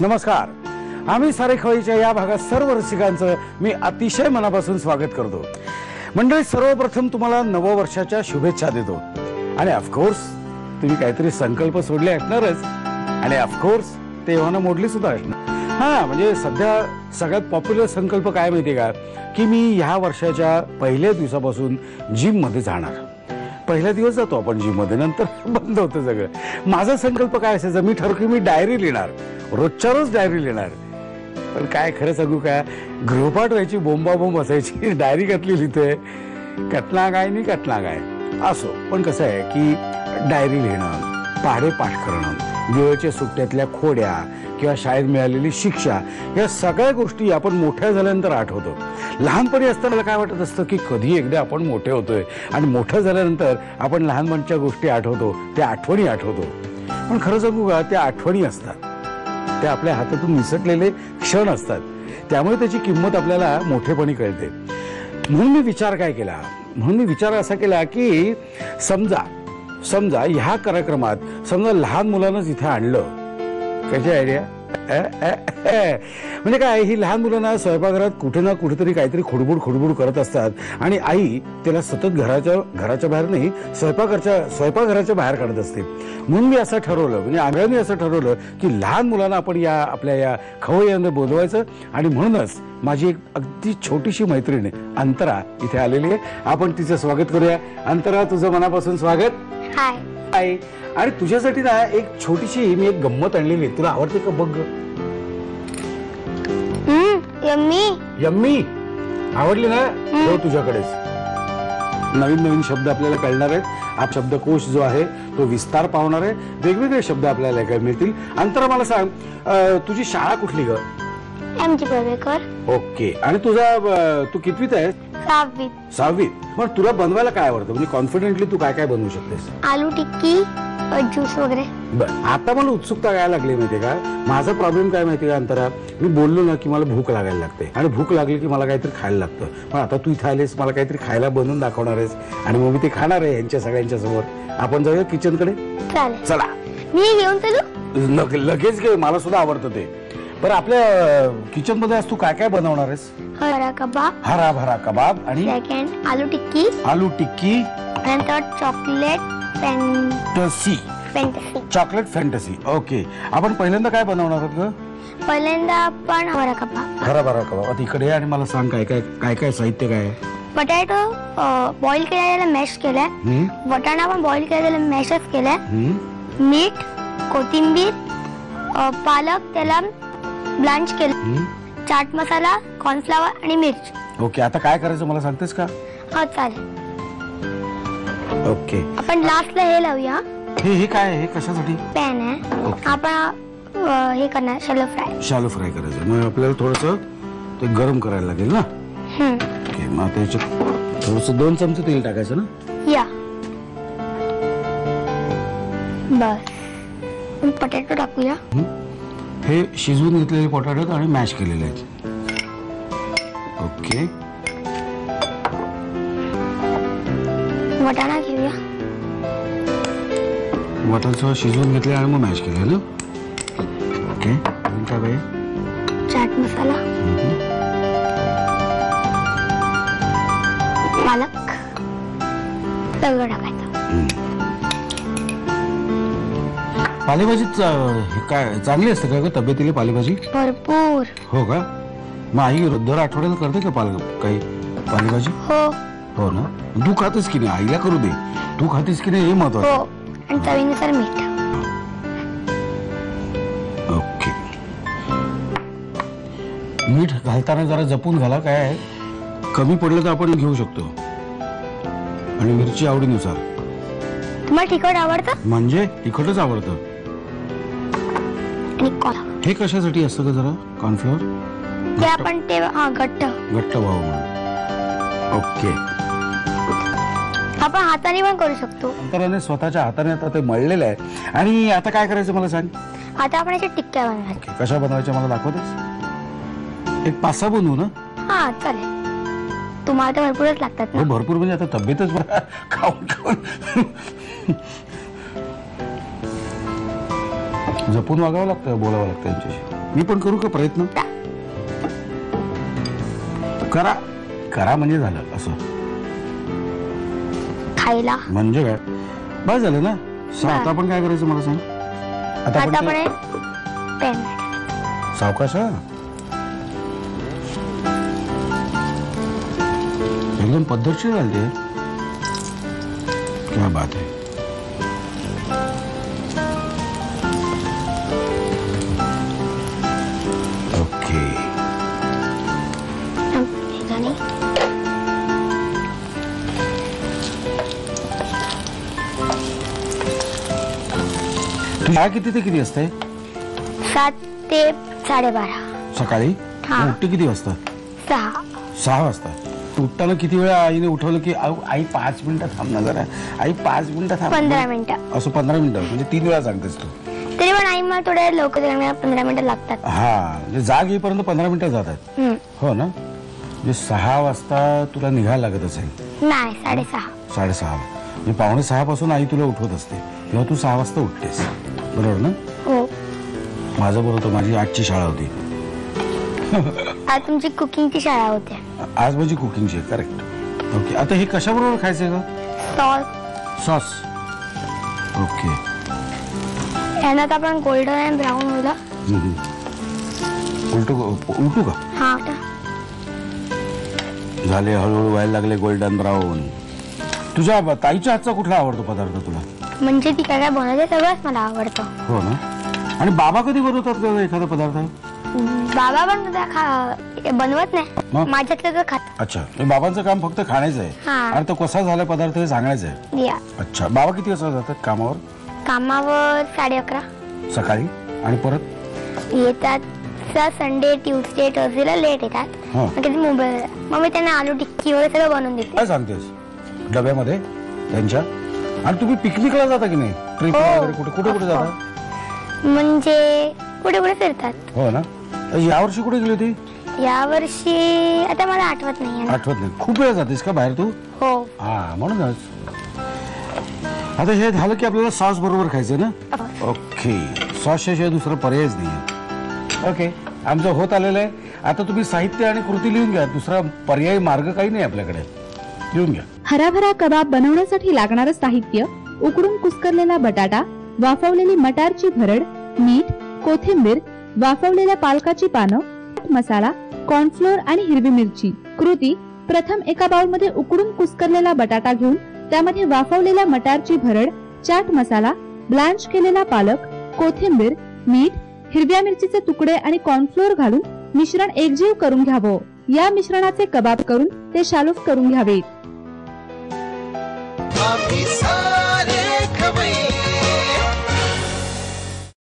नमस्कार. आम्ही सारे खवईच्या या भागात सर्व रसिकांचं मी अतिशय मनापासून स्वागत करतो. मंडळी, सर्वप्रथम तुम्हाला नववर्षाच्या शुभेच्छा देतो. आणि ऑफकोर्स तुम्ही काहीतरी संकल्प सोडले असणारच आणि ऑफकोर्स ते एव्हाना मोडली सुद्धा असणार. हा, म्हणजे सध्या सगळ्यात पॉप्युलर संकल्प काय माहितीये का, की मी ह्या वर्षाच्या पहिल्या दिवसापासून जिम मध्ये जाणार. पहिला दिवस जातो आपण जिम मध्ये, नंतर बंद होतं सगळं. माझा संकल्प काय असायचा, मी ठरवलं मी डायरी लिहिणार, रोजच्या रोज डायरी लिहिणार. पण काय खरं सांगू का, गृहपाठ व्हायची, बोंबाबोंब असायची. डायरी कसली लिहितोय, कटना गाय नाही कटना गाय असो. पण कसं आहे की डायरी लिहिणं, पहाडे पाठ करणं, दिवाळीच्या सुट्ट्यातल्या खोड्या किंवा शाळेत मिळालेली शिक्षा, या सगळ्या गोष्टी आपण मोठ्या झाल्यानंतर आठवतो. लहानपणी असताना काय वाटत असतं की कधी एकदा आपण मोठे होतोय, आणि मोठं झाल्यानंतर आपण लहानपणच्या गोष्टी आठवतो, त्या आठवणी आठवतो. पण खरं सांगू का, त्या आठवणी असतात, त्या आपल्या हातातून निसटलेले क्षण असतात. त्यामुळे त्याची किंमत आपल्याला मोठेपणी कळते. म्हणून मी विचार असा केला की समजा ह्या कार्यक्रमात समजा लहान मुलांनाच इथे आणलं. कशी आयडिया? म्हणजे काय, ही लहान मुलांना स्वयंपाकघरात कुठे ना कुठेतरी काहीतरी खुडबुड करत असतात, आणि आई त्याला सतत घराच्या बाहेर नाही, स्वयंपाकघराच्या बाहेर काढत असते. म्हणून मी असं ठरवलं, म्हणजे आम्ही असं ठरवलं की लहान मुलांना आपण आपल्या या खवय्यांमध्ये बोलवायचं. आणि म्हणूनच माझी एक अगदी छोटीशी मैत्रीण अंतरा इथे आलेली आहे. आपण तिचं स्वागत करूया. अंतरा, तुझं मनापासून स्वागत. हाय. हाय. आणि तुझ्यासाठी ना एक छोटीशी मी एक गंमत आणलेली, तुला आवडते का बघ. यम्मी आवडली ना? हो, तुझ्याकडेच नवीन शब्द आपल्याला कळणार आहेत. हा शब्दकोश जो आहे तो विस्तार पावणार आहे. वेगवेगळे शब्द आपल्याला काय मिळतील. अंतरा, मला सांग, तुझी शाळा कुठली ग? एमजी बर्वेकर. ओके. आणि तू कितवीत आहे? 6वीत. मग तुला बनवायला काय आवडतं, म्हणजे कॉन्फिडेंटली तू काय काय बनवू शकतेस? आलू टिक्की, ज्यूस वगैरे. बर, आता मला उत्सुकता काय लागली माहितीये का. माझा प्रॉब्लेम काय माहितीये का अंतरा, मी बोललो ना की मला भूक लागायला लागते, आणि भूक लागली की मला काहीतरी खायला लागतं. पण आता तू इथे आलेस, मला काहीतरी खायला बनवून दाखवणार आहेस, आणि मग मी ते खाणार आहे यांच्या सगळ्यांच्या समोर. आपण जाऊया किचन कडे. चला. मी घेऊन चलू? लगेच घे, मला सुद्धा आवडतं ते. बरं, आपल्या किचन मध्ये आज तू काय काय बनवणार आहेस? हरा भरा कबाब, आणि सेकंड आलू टिक्की, नंतर चॉकलेट फॅन्टसी. ओके. आपण पहिल्यांदा काय बनवणार आहोत ग? पहिल्यांदा आपण हरा भरा कबाब. आता इकडे आणि मला सांग काय साहित्य काय? बटाटो बॉईल केलेला मॅश केलाय, वटाणा पण बॉईल केलेला मॅशच केलाय, मीठ, कोथिंबीर, पालक त्याला ब्लांच केलं, चाट मसाला, कॉर्नफ्लॉवर आणि मिर्च. ओके. आता काय करायचं मला सांगतेस का? हा, चालेल. ओके. आपण लास्टला हे लावूया. हे काय आहे, कशासाठी? पॅन आहे. आपण हे करणार शॅलो फ्राय करायचं. मग आपल्याला थोडंसं ते गरम करायला लागेल ना. ओके. मग त्याच्यात थोडंसं 2 चमचे तेल टाकायचं ना. या, बस. पोटॅटो टाकूया. हे शिजवून घेतलेले पोटॅटो आणि मॅश केलेले आहेत. ओके. वटाणा घेऊया. वटाणा शिजवून घेतले आणि मग मॅश केले ना. ओके. काय बाई? चाट मसाला, पालक सगळं टाकायचं. पालेभाजी काय चांगली असते का ग तब्येतीला पालेभाजी? भरपूर. हो का? मग आई दर आठवड्याला करते का काही पालेभाजी? हो ना. तू खातेस की नाही? आईला करू दे. तू खातेस की नाही हे महत्वाचं. हो, आणि चवीनुसार मीठ. ओके. मीठ घालताना जरा जपून घाला, काय कमी पडलं तर आपण घेऊ शकतो. आणि मिरची आवडीनुसार. तुम्हाला तिखट आवडतं? म्हणजे तिखटच आवडतं. हे कशासाठी असतं का जरा कॉर्नफ्लॉवर? ते आपण ते घट्ट व्हावं म्हणून. ओके. आपण हाताने पण करू शकतो. अंतराने स्वतःच्या हाताने आता ते मळलेलं आहे. आणि आता काय करायचं मला सांग. आता आपण याच्या टिक्क्या बनवायच्या. कशा बनवायच्या मला दाखवतेस? एक 5-6 बनवू ना? हा, चालेल. तुम्हाला तर भरपूरच लागतात ना. भरपूर म्हणजे आता तब्येतच खाऊन जपून वागावं लागतं, बोलावं लागतं यांच्याशी. मी पण करू का प्रयत्न? करा करा म्हणजे झालं असं. खायला म्हणजे काय बस झालं ना. आता आपण काय करायचं मला सांग. आता आता आपण पण पेन सावकाश हा. एकदम पद्धतशीर घालते. क्या बात आहे. ओके. तुझी शाळा किती ते किती असते? 7 ते 12:30 सकाळी. हा. मग उठते किती वाजता? 6 वाजता. उठताना किती वेळा आईने उठवलं की आई 5 मिनिटं थांब ना जरा, आई 5 मिनिटं थांब. 15 मिनिटं. असं 15 मिनिटं म्हणजे 3 वेळा सांगतेस तू. तरी पण आई मला थोड्या लवकर जायला 15 मिनिटं लागतात. हा म्हणजे जाग येईपर्यंत 15 मिनिटं जातात. हो ना. म्हणजे 6 वाजता तुला निघायला लागत असेल. नाही 6:30. 6:30 म्हणजे 5:45 पासून आई तुला उठवत असते तेव्हा तू 6 वाजता उठतेस. बरोबर ना. हो. माझं बरोबर होतं. माझी 8ची शाळा होती. आज तुमची कुकिंगची शाळा होती. आज माझी कुकिंगची. करेक्ट. ओके. आता हे कशाबरोबर खायचंय का? सॉस. ओके. यांना आता आपण गोल्डन अँड ब्राऊन होईल. उलटू का? हा झाले हळूहळू व्हायला लागले गोल्डन ब्राऊन. तुझ्या ताईच्या हातचा कुठला आवडतो पदार्थ तुला? म्हणजे ती काय काय बनवते सगळंच मला आवडतं. हो ना. आणि बाबा कधी बनवतात का एखादा पदार्थ? बाबा पण बनवत नाही. मग? माझ्यातलं तर खात. अच्छा. बाबांचं काम फक्त खाण्याचं आहे हा. आणि तो कसा झाला पदार्थ हे सांगायचं आहे. या अच्छा. बाबा किती वाजता जातात कामावर? कामावर 11:30 सकाळी. आणि परत येतात. संडे ट्यूसडे थर्सडेला लेट येतात. हा. मग कधी मोबाईल मग मी त्यांना आलू टिक्की वगैरे सगळं बनवून देते. काय सांगतेस डब्यामध्ये त्यांच्या? आणि तुम्ही पिकनिकला जाता की नाही? ट्रिप हो. वगैरे कुठे कुठे कुठे जाता? म्हणजे कुठे कुठे फिरतात. हो ना. यावर्षी कुठे गेली होती? यावर्षी आता मला आठवत नाही. आठवत नाही. खूप वेळा जातेस का बाहेर तू? हो. हा म्हणूनच. आता हे झालं की आपल्याला सॉस बरोबर खायचं ना. ओके. सॉसशिवाय दुसरा पर्यायच नाही. ओके. आमचं होत आलेलं आहे. आता तुम्ही साहित्य आणि कृती लिहून घ्या. दुसरा पर्यायी मार्ग काही नाही आपल्याकडे. लिहून घ्या. हराभरा कबाब बनवण्यासाठी लागणारं साहित्य: उकडून कुस्करलेला बटाटा, वाफवलेली मटारची भरड, मीठ, कोथिंबीर, वाफवलेल्या पालकाची पानं, मसाला, कॉर्नफ्लोअर आणि हिरवी मिरची. कृती: प्रथम एका बाउलमध्ये उकडून कुस्करलेला बटाटा घेऊन त्यामध्ये वाफवलेल्या मटारची भरड, चाट मसाला, ब्लांच केलेला पालक, कोथिंबीर, मीठ, हिरव्या मिरचीचे तुकडे आणि कॉर्नफ्लोअर घालून मिश्रण एकजीव करून घ्यावं. या मिश्रणाचे कबाब करून ते शालूफ करून घ्यावेत.